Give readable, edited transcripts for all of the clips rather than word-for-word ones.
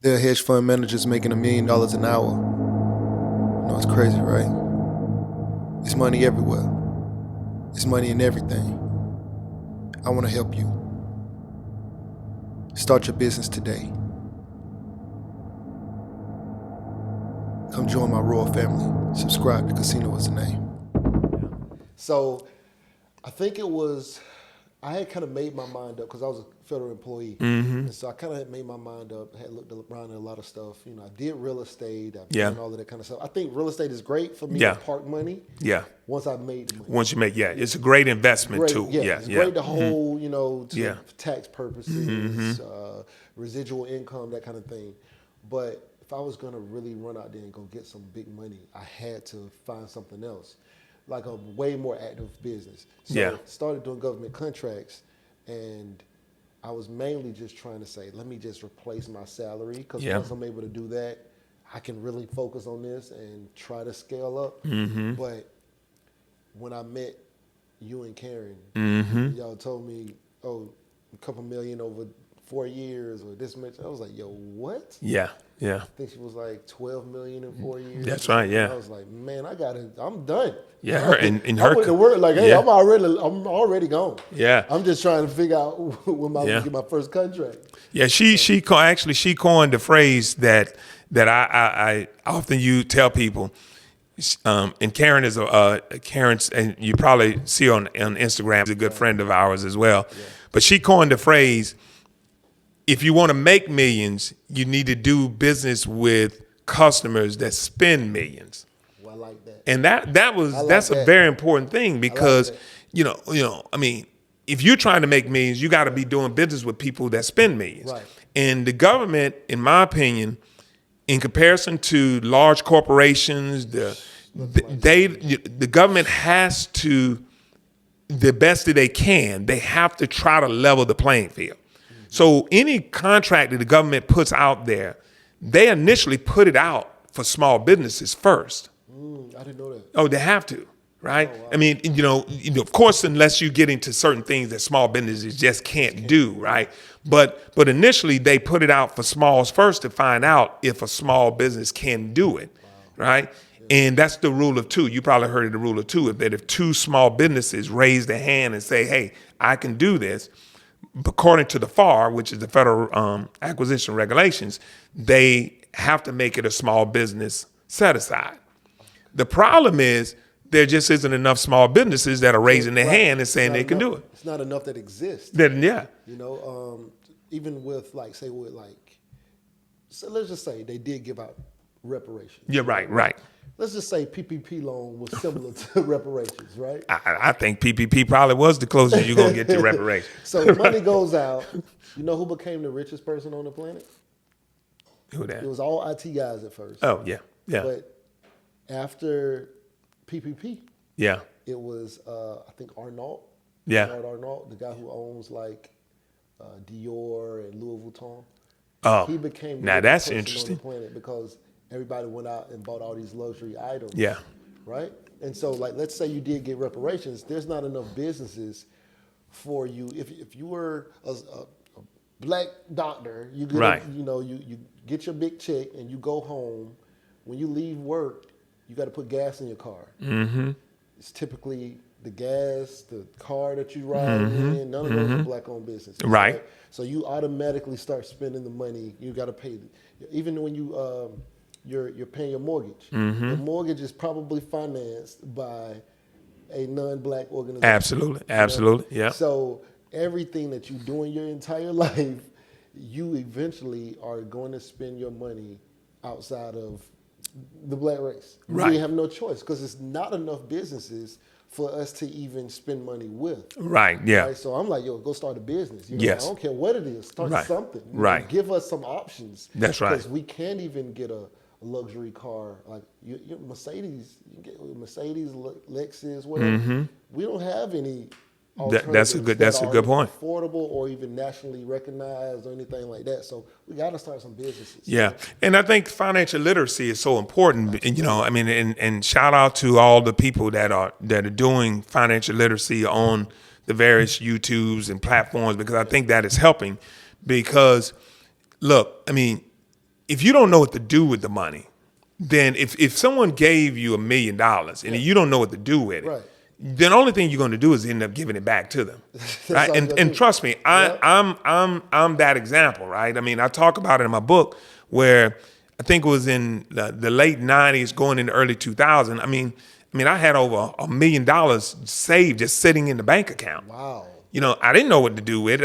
There are hedge fund managers making $1 million an hour. You know, it's crazy, right? It's money everywhere. It's money in everything. I want to help you. Start your business today. Come join my royal family. Subscribe to Casino is the name. So I think I had kind of made my mind up because I was a federal employee. And so I kind of had made my mind up, had looked around at a lot of stuff. You know, I did real estate. I've done all of that kind of stuff. I think real estate is great for me to park money. Yeah. Once I've made the money. Once you make, it's a great investment too. It's great to hold, you know, to tax purposes, residual income, that kind of thing. But if I was going to really run out there and go get some big money, I had to find something else, like a way more active business. So I started doing government contracts, and I was mainly just trying to say, let me just replace my salary, because once I'm able to do that, I can really focus on this and try to scale up. But when I met you and Karen, y'all told me, oh, a couple million over 4 years or this much. I was like, yo, what? Yeah. I think she was like 12 million in 4 years. That's right. Yeah. I was like, man, I'm done. Yeah. And I went to work like, hey, I'm already gone. Yeah. I'm just trying to figure out when I get my first contract. Yeah. She coined the phrase that I often tell people. And Karen is Karen's, and you probably see on Instagram, is a good friend of ours as well. Yeah. But she coined the phrase, if you want to make millions, you need to do business with customers that spend millions. Well, I like that. And that's a very important thing, because you know, I mean, if you're trying to make millions, you got to be doing business with people that spend millions. Right. And the government, in my opinion, in comparison to large corporations, the government has to, the best that they can, they have to try to level the playing field. So any contract that the government puts out there, they initially put it out for small businesses first. I didn't know that. Oh, they have to, right? Oh, wow. I mean, you know, of course, unless you get into certain things that small businesses just can't do, right? But initially they put it out for smalls first to find out if a small business can do it, right? And that's the rule of two. You probably heard of the rule of two, that if two small businesses raise their hand and say, hey, I can do this, according to the FAR, which is the Federal Acquisition Regulations, they have to make it a small business set aside. The problem is there just isn't enough small businesses that are raising their hand and saying they can do it. It's not enough that exists. Then you know, even with so let's just say they did give out reparations. Yeah, right. Let's just say PPP loan was similar to reparations, right? I think PPP probably was the closest you're going to get to reparations. So money goes out. You know who became the richest person on the planet? Who that? It was all IT guys at first. Oh, yeah. But after PPP, it was, I think, Arnault. Arnault, the guy who owns Dior and Louis Vuitton. Oh, he became the now that's person interesting. On the planet because everybody went out and bought all these luxury items. Yeah. Right? And so, let's say you did get reparations, there's not enough businesses for you. If you were a black doctor, you get you get your big check and you go home. When you leave work, you got to put gas in your car. It's typically the gas, the car that you ride in, none of those are black-owned businesses. Right. So you automatically start spending the money. You got to pay, even when you're paying your mortgage. The mortgage is probably financed by a non-black organization. Absolutely, yeah. So everything that you do in your entire life, you eventually are going to spend your money outside of the black race. Right. You have no choice because it's not enough businesses for us to even spend money with. Right, yeah. Right? So I'm like, yo, go start a business. I don't care what it is. Start something. Give us some options. That's right. Because we can't even get a luxury car like your Mercedes. You can get Mercedes, Lexus, whatever. We don't have any That's a good point. Affordable or even nationally recognized or anything like that. So we got to start some businesses. Yeah, and I think financial literacy is so important. And, I mean, and shout out to all the people that are doing financial literacy on the various YouTubes and platforms, because I think that is helping. Because look, I mean, if you don't know what to do with the money, then if someone gave you $1 million and you don't know what to do with it, Right. then the only thing you're going to do is end up giving it back to them, right? And trust me, I'm that example, right? I mean, I talk about it in my book where I think it was in the late 90s, going into early 2000. I mean, I had over $1 million saved just sitting in the bank account. Wow. You know, I didn't know what to do with it.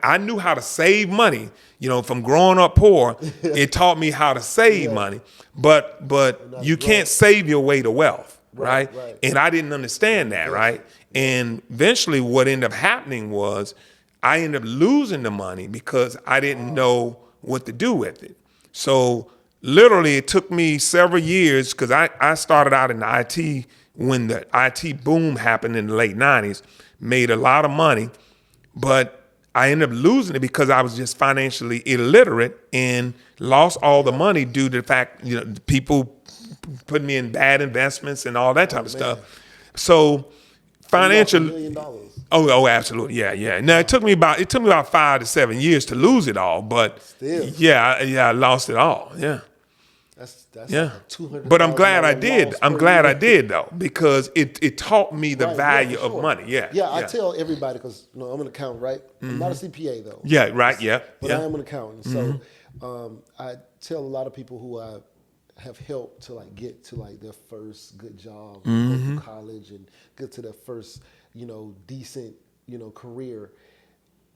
I knew how to save money. You know, from growing up poor, it taught me how to save money. But you can't save your way to wealth, right? And I didn't understand that, right? And eventually what ended up happening was I ended up losing the money because I didn't know what to do with it. So literally it took me several years, because I started out in the IT when the IT boom happened in the late 90s, made a lot of money, but I ended up losing it because I was just financially illiterate and lost all the money due to the fact, you know, people put me in bad investments and all that type of stuff. So financial, $1 million. oh, absolutely, yeah. Now it took me about 5 to 7 years to lose it all, but Still. I lost it all. Yeah. That's Yeah, $200,000 but I'm glad I did. loss I'm per glad year. I did though, because it taught me the Right, value for of sure. money. Yeah. I tell everybody, because I'm an accountant, right? I'm not a CPA though. Yeah, right. Yeah, But yeah. I am an accountant. So I tell a lot of people who I have helped to like get to like their first good job, go through college and get to their first, decent, career.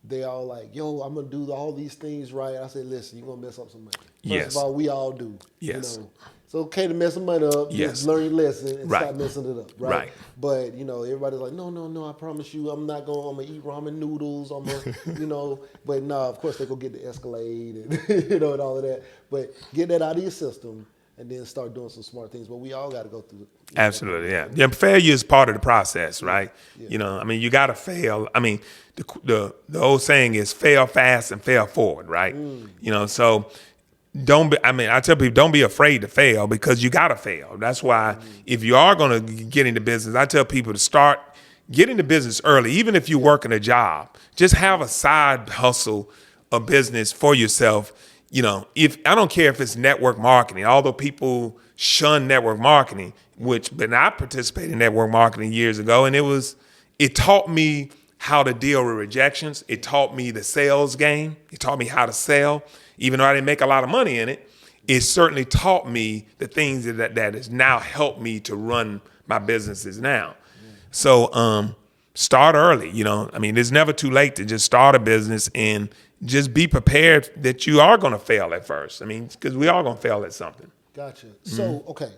They all like, yo, I'm gonna do all these things right. I said, listen, you're gonna mess up some money. First of all, we all do. Yes. It's okay to mess some money up. Yes. Just learn your lesson and Right. stop messing it up. Right. But everybody's like, no, I promise you, I'm gonna eat ramen noodles. I'm gonna, but no, of course they go get the Escalade and and all of that. But get that out of your system and then start doing some smart things. But we all got to go through it. Absolutely, yeah. Yeah, failure is part of the process, right? Yeah. You got to fail. The old saying is fail fast and fail forward, right? So don't be, I tell people, don't be afraid to fail, because you got to fail. That's why if you are going to get into business, I tell people to start get into business early. Even if you're working a job, just have a side hustle, a business for yourself. If I don't care if it's network marketing, although people shun network marketing, but I participated in network marketing years ago, and it taught me how to deal with rejections. It taught me the sales game. It taught me how to sell. Even though I didn't make a lot of money in it, it certainly taught me the things that has now helped me to run my businesses now. So start early. It's never too late to just start a business and just be prepared that you are going to fail at first. Because we are going to fail at something. Gotcha. So, okay.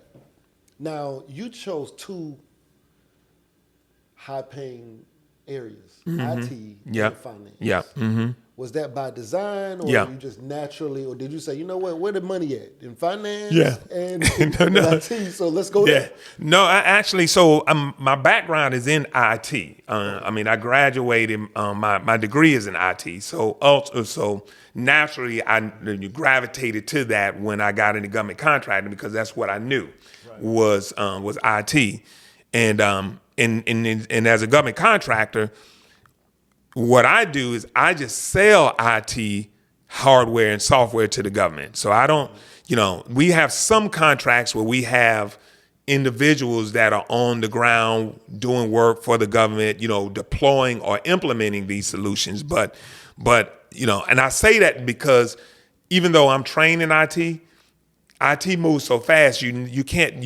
Now, you chose two high-paying areas, IT and finance. Yeah. Mm-hmm. Was that by design, or Yeah. you just naturally, or did you say, you know what, where the money at? In finance and No. IT, so let's go Yeah. there. No, my background is in IT. I graduated, my degree is in IT. So naturally I gravitated to that when I got into government contracting, because that's what I knew was IT. And as a government contractor, what I do is I just sell IT hardware and software to the government. So I don't, we have some contracts where we have individuals that are on the ground doing work for the government, deploying or implementing these solutions. But and I say that because even though I'm trained in IT moves so fast, you can't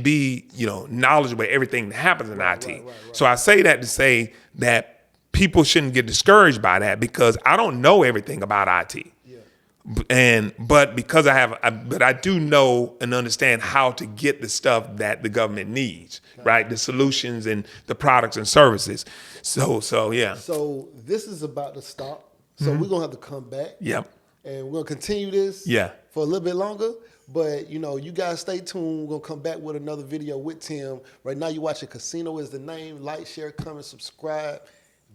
be, knowledgeable about everything that happens in IT. Right. So I say that to say that people shouldn't get discouraged by that, because I don't know everything about IT. Yeah. But because I do know and understand how to get the stuff that the government needs, right? The solutions and the products and services. So yeah. So this is about to stop. So we're gonna have to come back. Yep. And we're gonna continue this. For a little bit longer. But, you guys stay tuned. We're going to come back with another video with Tim. Right now, you're watching Casino is the Name. Like, share, comment, subscribe.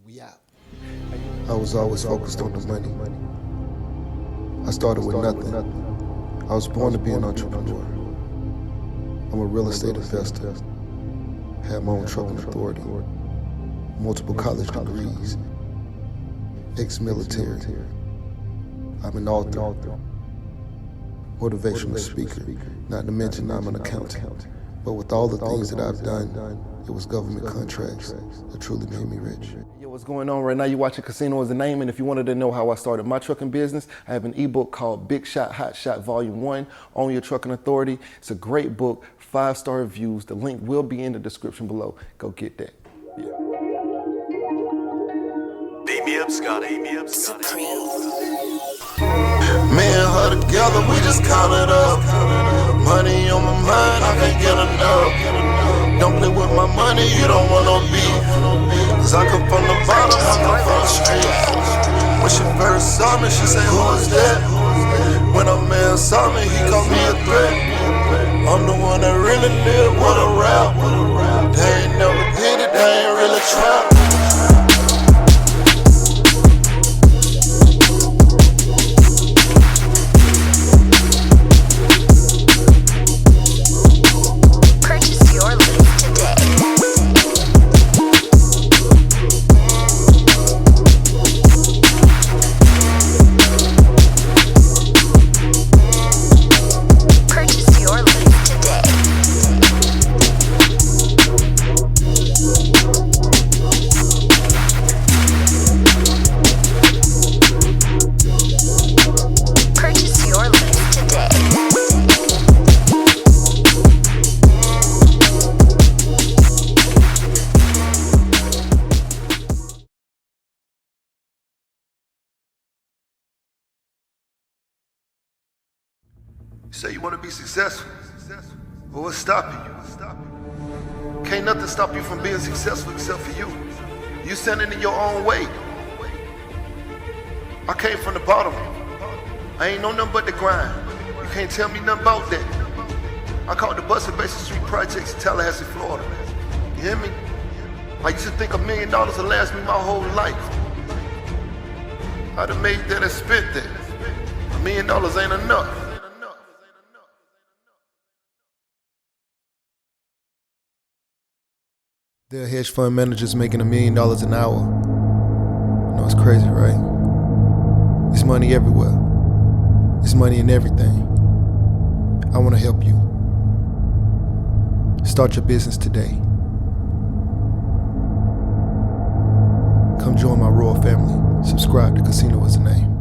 We out. I was always focused on the money. I started with nothing. I was born to be an entrepreneur. I'm a real estate investor. Had my own trucking authority. Multiple college degrees. Ex-military. I'm an author, motivational speaker, not to mention I'm an accountant. But with all the things that I've done, it was government contracts that truly made me rich. Yo, what's going on right now? You're watching Casino is the Name, and if you wanted to know how I started my trucking business, I have an ebook called Big Shot, Hot Shot Volume 1, Own Your Trucking Authority. It's a great book, 5-star reviews. The link will be in the description below. Go get that. Yeah. Beat me up, Scotty. Me up, Scotty. Me and her together, we just count it up. Money on my mind, I can't get enough. Don't play with my money, you don't want no beef. Cause I come from the bottom, I come from the street. When she first saw me, she said, who is that? When a man saw me, he called me a threat. I'm the one that really live with a rap. They ain't never did it, they ain't really trap. You say you want to be successful, but what's stopping you? Can't nothing stop you from being successful except for you. You standing in your own way. I came from the bottom. I ain't know nothing but the grind. You can't tell me nothing about that. I called the Bus and Basin Street Projects in Tallahassee, Florida. You hear me? I used to think $1 million would last me my whole life. I'd have made that and spent that. $1 million ain't enough. There are hedge fund managers making $1 million an hour. You know, it's crazy, right? It's money everywhere. It's money in everything. I want to help you. Start your business today. Come join my royal family. Subscribe to Casino is the Name.